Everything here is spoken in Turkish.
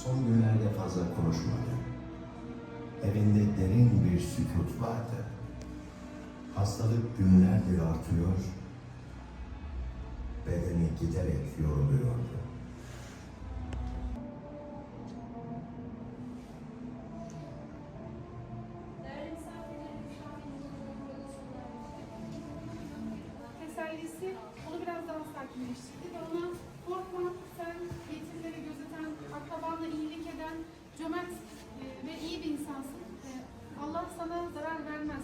son günlerde fazla konuşmadı. Evinde derin bir sükut vardı. Hastalık günlerdir artıyor, bedeni giderek yoruluyordu. Tesellisi onu biraz daha sakinleştirdi ve ona korkma, sen yetimleri gözeten, akrabanla iyilik eden, cömert ve iyi bir insansın. Allah sana zarar vermez.